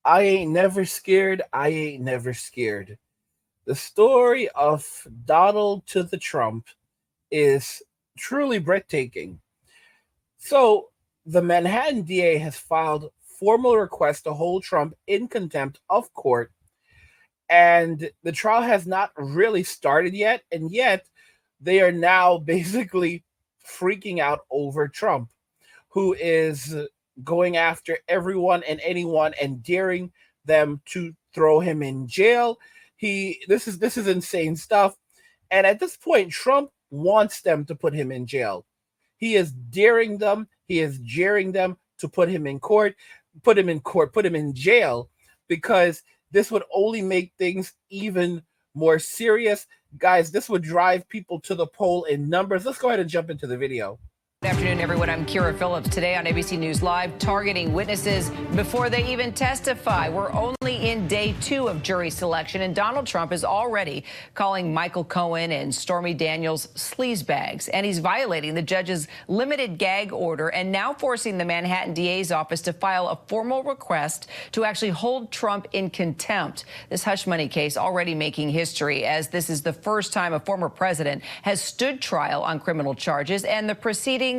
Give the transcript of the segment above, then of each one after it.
I ain't never scared. I ain't never scared. The story of Donald to the Trump is truly breathtaking. So, the Manhattan DA has filed formal request to hold Trump in contempt of court, and the trial has not really started yet, and yet they are now basically freaking out over Trump, who is going after everyone and anyone and daring them to throw him in jail. This is insane stuff. And at this point, Trump wants them to put him in jail. He is daring them, he is jeering them to put him in court, put him in jail, because this would only make things even more serious. Guys, this would drive people to the poll in numbers. Let's go ahead and jump into the video. Good afternoon, everyone. I'm Kira Phillips. Today on ABC News Live, targeting witnesses before they even testify. We're only in day 2 of jury selection, and Donald Trump is already calling Michael Cohen and Stormy Daniels sleazebags. And he's violating the judge's limited gag order and now forcing the Manhattan DA's office to file a formal request to actually hold Trump in contempt. This hush money case already making history, as this is the first time a former president has stood trial on criminal charges, and the proceedings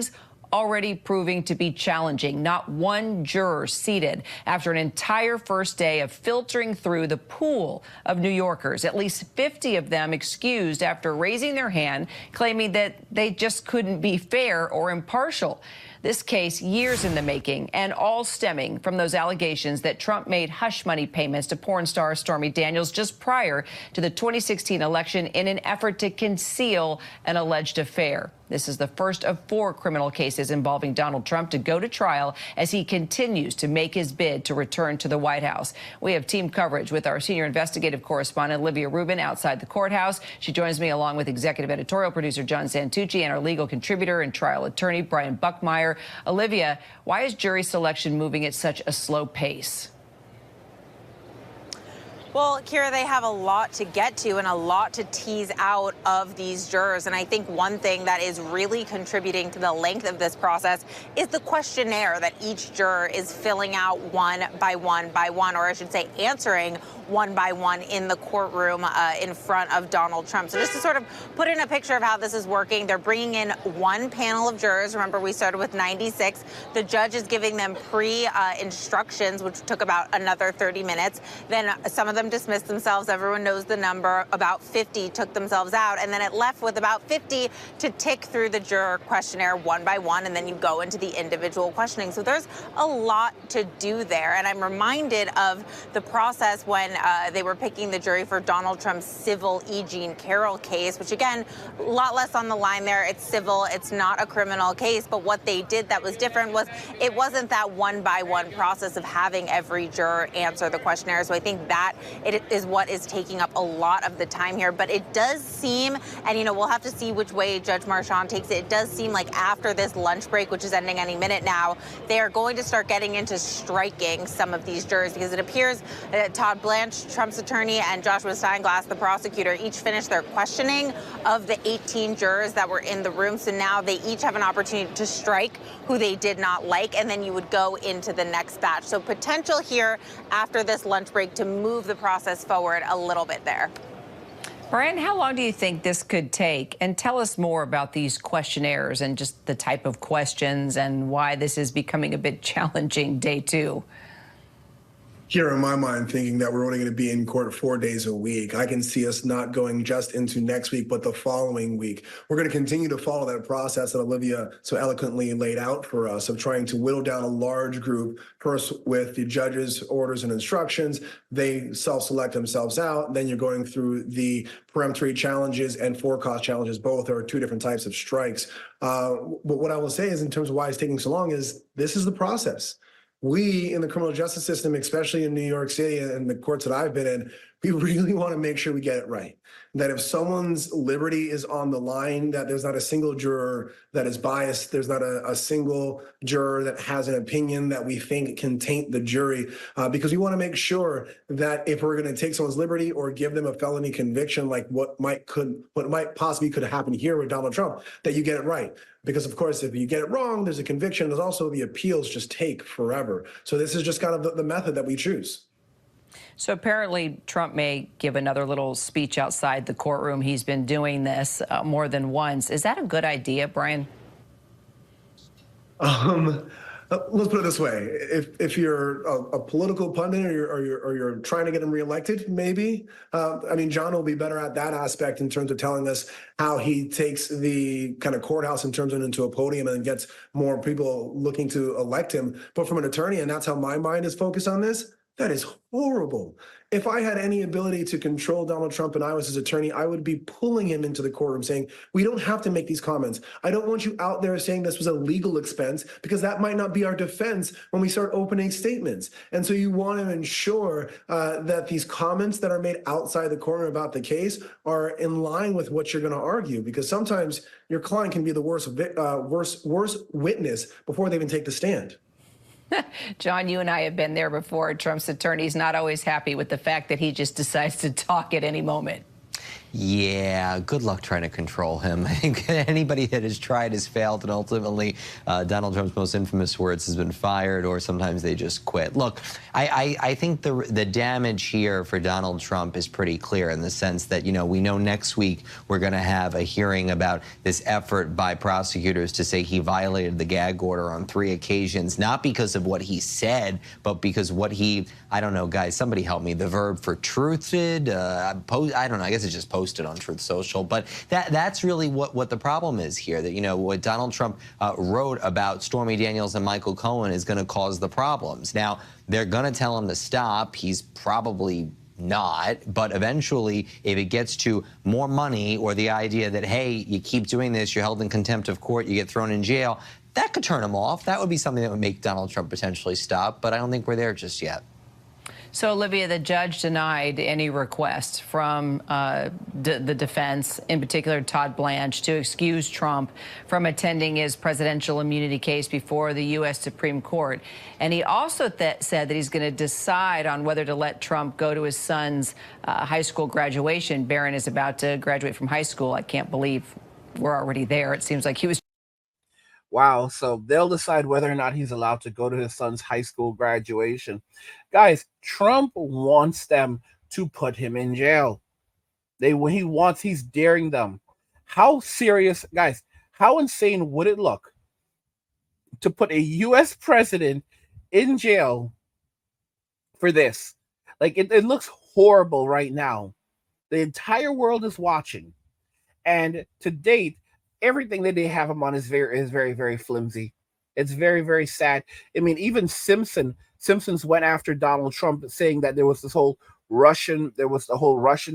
already proving to be challenging. Not one juror seated after an entire first day of filtering through the pool of New Yorkers. At least 50 of them excused after raising their hand, claiming that they just couldn't be fair or impartial. This case, years in the making, and all stemming from those allegations that Trump made hush money payments to porn star Stormy Daniels just prior to the 2016 election in an effort to conceal an alleged affair. This is the first of 4 criminal cases involving Donald Trump to go to trial as he continues to make his bid to return to the White House. We have team coverage with our senior investigative correspondent, Olivia Rubin, outside the courthouse. She joins me along with executive editorial producer John Santucci and our legal contributor and trial attorney, Brian Buckmeyer. Olivia, why is jury selection moving at such a slow pace? Well, Kira, they have a lot to get to and a lot to tease out of these jurors. And I think one thing that is really contributing to the length of this process is the questionnaire that each juror is filling out one by one, or I should say answering one by one in the courtroom in front of Donald Trump. So just to sort of put in a picture of how this is working, they're bringing in one panel of jurors. Remember, we started with 96. The judge is giving them pre-instructions, which took about another 30 minutes. Then some of them dismissed themselves. Everyone knows the number. About 50 took themselves out. And then it left with about 50 to tick through the juror questionnaire one by one. And then you go into the individual questioning. So there's a lot to do there. And I'm reminded of the process when they were picking the jury for Donald Trump's civil E. Jean Carroll case, which, again, a lot less on the line there. It's civil. It's not a criminal case. But what they did that was different was it wasn't that one-by-one process of having every juror answer the questionnaire. So I think that it is what is taking up a lot of the time here. But it does seem, and, you know, we'll have to see which way Judge Marchand takes it. It does seem like after this lunch break, which is ending any minute now, they are going to start getting into striking some of these jurors, because it appears that Todd Blanche, Trump's attorney, and Joshua Steinglass, the prosecutor, each finished their questioning of the 18 jurors that were in the room. So now they each have an opportunity to strike who they did not like, and then you would go into the next batch. So potential here after this lunch break to move the process forward a little bit there. Brian, how long do you think this could take? And tell us more about these questionnaires and just the type of questions and why this is becoming a bit challenging day 2. Here in my mind, thinking that we're only going to be in court 4 days a week. I can see us not going just into next week, but the following week. We're going to continue to follow that process that Olivia so eloquently laid out for us, of trying to whittle down a large group, first with the judge's orders and instructions. They self-select themselves out. Then you're going through the peremptory challenges and forecast challenges. Both are 2 different types of strikes. But what I will say is, in terms of why it's taking so long, is this is the process. We in the criminal justice system, especially in New York City and the courts that I've been in, we really want to make sure we get it right. That if someone's liberty is on the line, that there's not a single juror that is biased. There's not a single juror that has an opinion that we think can taint the jury, because we want to make sure that if we're going to take someone's liberty or give them a felony conviction, like what might possibly could happen here with Donald Trump, that you get it right. Because, of course, if you get it wrong, there's a conviction. There's also the appeals just take forever. So this is just kind of the method that we choose. So apparently Trump may give another little speech outside the courtroom. He's been doing this more than once. Is that a good idea, Brian? Let's put it this way: if you're a political pundit or you're trying to get him reelected, maybe. I mean, John will be better at that aspect in terms of telling us how he takes the kind of courthouse and turns it into a podium and gets more people looking to elect him. But from an attorney, and that's how my mind is focused on this. That is horrible. If I had any ability to control Donald Trump and I was his attorney, I would be pulling him into the courtroom saying, we don't have to make these comments. I don't want you out there saying this was a legal expense, because that might not be our defense when we start opening statements. And so you want to ensure that these comments that are made outside the courtroom about the case are in line with what you're going to argue, because sometimes your client can be the worst witness before they even take the stand. John, you and I have been there before. Trump's attorney's not always happy with the fact that he just decides to talk at any moment. Yeah, good luck trying to control him. I think anybody that has tried has failed, and ultimately Donald Trump's most infamous words has been fired, or sometimes they just quit. Look, I think the damage here for Donald Trump is pretty clear, in the sense that, we know next week we're going to have a hearing about this effort by prosecutors to say he violated the gag order on 3 occasions, not because of what he said, but because what he, I don't know, guys, somebody help me, the verb for truthed, I don't know, I guess it's just posted on Truth Social, but that's really what the problem is here, that, what Donald Trump wrote about Stormy Daniels and Michael Cohen is going to cause the problems. Now, they're going to tell him to stop. He's probably not, but eventually, if it gets to more money, or the idea that, hey, you keep doing this, you're held in contempt of court, you get thrown in jail, that could turn him off. That would be something that would make Donald Trump potentially stop, but I don't think we're there just yet. So, Olivia, the judge denied any request from the defense, in particular Todd Blanche, to excuse Trump from attending his presidential immunity case before the U.S. Supreme Court. And he also said that he's going to decide on whether to let Trump go to his son's high school graduation. Barron is about to graduate from high school. I can't believe we're already there. It seems like he was. Wow, so they'll decide whether or not he's allowed to go to his son's high school graduation. Guys, Trump wants them to put him in jail. He's daring them. How serious, guys, how insane would it look to put a U.S. president in jail for this? Like, it looks horrible right now. The entire world is watching. And to date, everything that they have him on is very, very flimsy. It's very, very sad. I mean, even Simpsons went after Donald Trump, saying that there was the whole Russian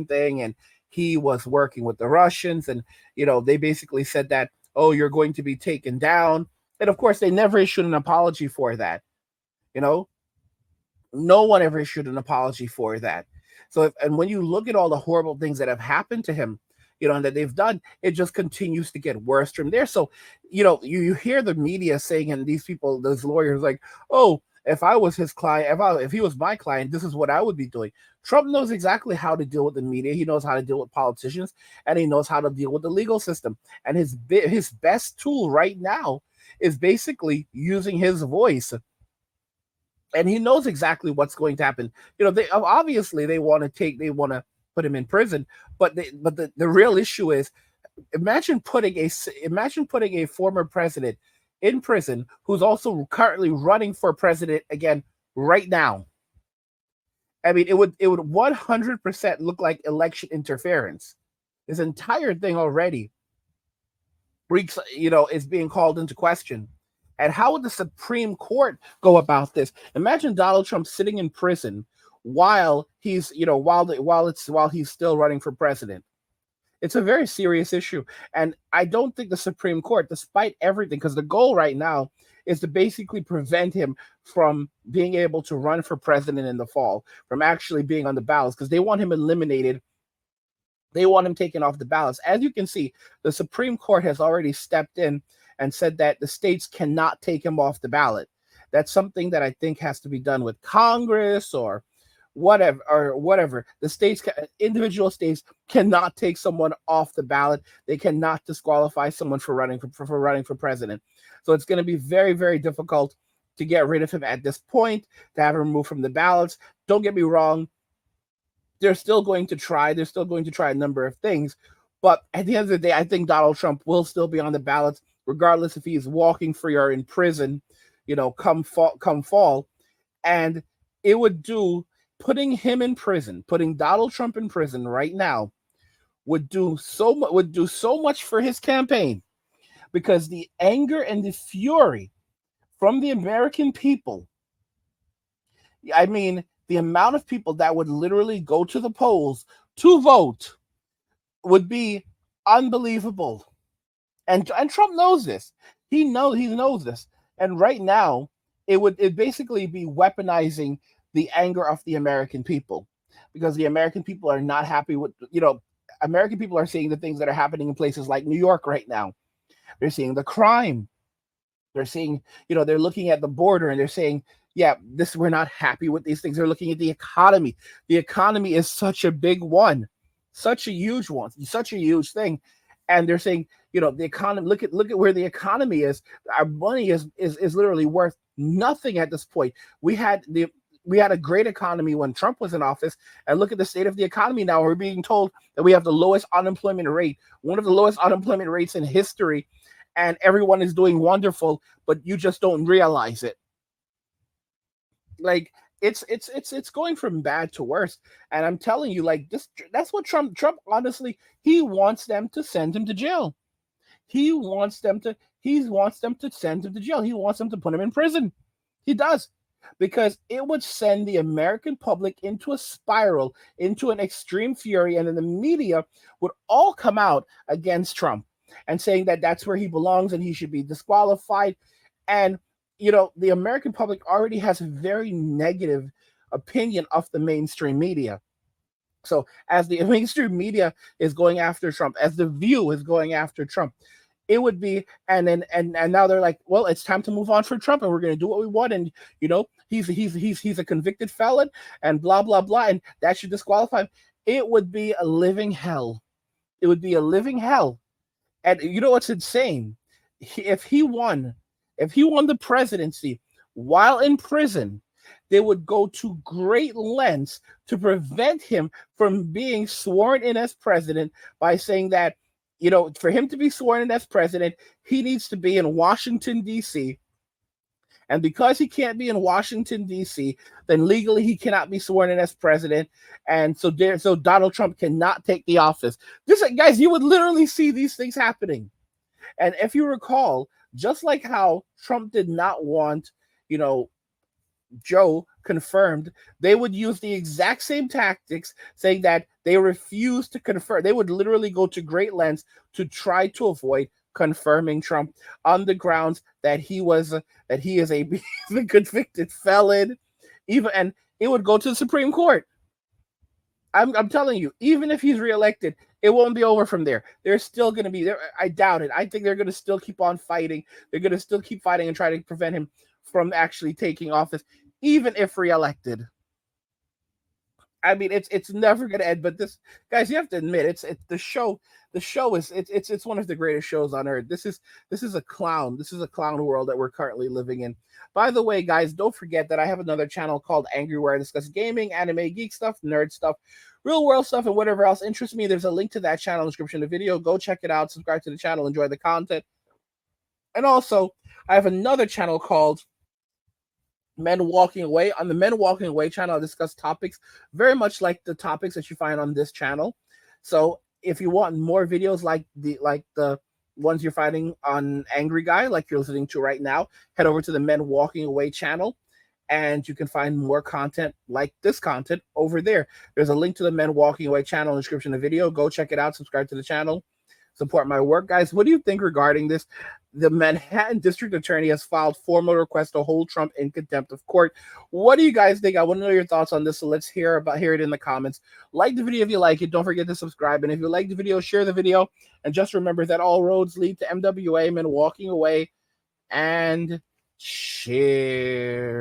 thing, and he was working with the Russians, and they basically said that, oh, you're going to be taken down. And of course, they never issued an apology for that. No one ever issued an apology for that. So, and when you look at all the horrible things that have happened to him, and that they've done, it just continues to get worse from there. So, you hear the media saying, and these people, those lawyers, like, oh, if I was his client, if he was my client, this is what I would be doing. Trump knows exactly how to deal with the media. He knows how to deal with politicians, and he knows how to deal with the legal system. And his best tool right now is basically using his voice. And he knows exactly what's going to happen. They obviously want to put him in prison, but the real issue is, imagine putting a former president in prison who's also currently running for president again right now. I mean, it would 100% look like election interference. This entire thing already is being called into question. And how would the Supreme Court go about this? Imagine Donald Trump sitting in prison while he's still running for president. It's a very serious issue. And I don't think the Supreme Court, despite everything, because the goal right now is to basically prevent him from being able to run for president in the fall, from actually being on the ballots, because they want him eliminated. They want him taken off the ballots. As you can see, the Supreme Court has already stepped in and said that the states cannot take him off the ballot. That's something that I think has to be done with Congress or whatever. The states, individual states, cannot take someone off the ballot. They cannot disqualify someone for running for president. So it's going to be very, very difficult to get rid of him at this point, to have him removed from the ballots. Don't get me wrong. They're still going to try. They're still going to try a number of things. But at the end of the day, I think Donald Trump will still be on the ballots, regardless if he's walking free or in prison, come fall. And it would do, putting him in prison, putting Donald Trump in prison right now would do so much for his campaign, because the anger and the fury from the American people, I mean, the amount of people that would literally go to the polls to vote would be unbelievable. And Trump knows this. He knows this. And right now, it basically be weaponizing the anger of the American people, because the American people are not happy with, American people are seeing the things that are happening in places like New York right now. They're seeing the crime. They're seeing, they're looking at the border and they're saying, yeah, we're not happy with these things. They're looking at the economy. The economy is such a big one, such a huge one, such a huge thing. And they're saying, the economy, look at where the economy is. Our money is literally worth nothing at this point. We had a great economy when Trump was in office, and look at the state of the economy now. We're being told that we have the lowest unemployment rate, one of the lowest unemployment rates in history, and everyone is doing wonderful, but you just don't realize it. Like, it's going from bad to worse. And I'm telling you, like, that's what Trump honestly, he wants them to send him to jail. He wants them to send him to jail. He wants them to put him in prison. He does. Because it would send the American public into a spiral, into an extreme fury, and then the media would all come out against Trump and saying that that's where he belongs and he should be disqualified. And, the American public already has a very negative opinion of the mainstream media. So as the mainstream media is going after Trump, as The View is going after Trump, it would be, and now they're like, well, it's time to move on for Trump, and we're going to do what we want, and he's a convicted felon, and blah blah blah, and that should disqualify him. It would be a living hell. It would be a living hell. And you know what's insane? If he won the presidency while in prison, they would go to great lengths to prevent him from being sworn in as president by saying that, for him to be sworn in as president, he needs to be in Washington, D.C. And because he can't be in Washington, D.C., then legally he cannot be sworn in as president. And so Donald Trump cannot take the office. Guys, you would literally see these things happening. And if you recall, just like how Trump did not want, Joe confirmed, they would use the exact same tactics, saying that they refused to confirm. They would literally go to great lengths to try to avoid confirming Trump on the grounds that he is a convicted felon. And it would go to the Supreme Court. I'm telling you, even if he's reelected, it won't be over from there. They're still going to be there. I doubt it. I think they're going to still keep on fighting. They're going to still keep fighting and try to prevent him from actually taking office, even if reelected. I mean, it's never going to end. But this, guys, you have to admit, it's the show. The show is it's one of the greatest shows on earth. This is a clown. This is a clown world that we're currently living in. By the way, guys, don't forget that I have another channel called Angry, where I discuss gaming, anime, geek stuff, nerd stuff, real world stuff, and whatever else interests me. There's a link to that channel in the description of the video. Go check it out. Subscribe to the channel. Enjoy the content. And also, I have another channel called Men Walking Away. On the Men Walking Away channel, I discuss topics very much like the topics that you find on this channel. So if you want more videos like the ones you're finding on Angry Guy, like you're listening to right now, head over to the Men Walking Away channel, and you can find more content like this content over there. There's a link to the Men Walking Away channel in the description of the video. Go check it out. Subscribe to the channel. Support my work, guys. What do you think regarding this? The Manhattan District Attorney has filed formal request to hold Trump in contempt of court. What do you guys think? I want to know your thoughts on this, so let's hear it in the comments. Like the video if you like it. Don't forget to subscribe. And if you like the video, share the video. And just remember that all roads lead to MWA, Men Walking Away, and share.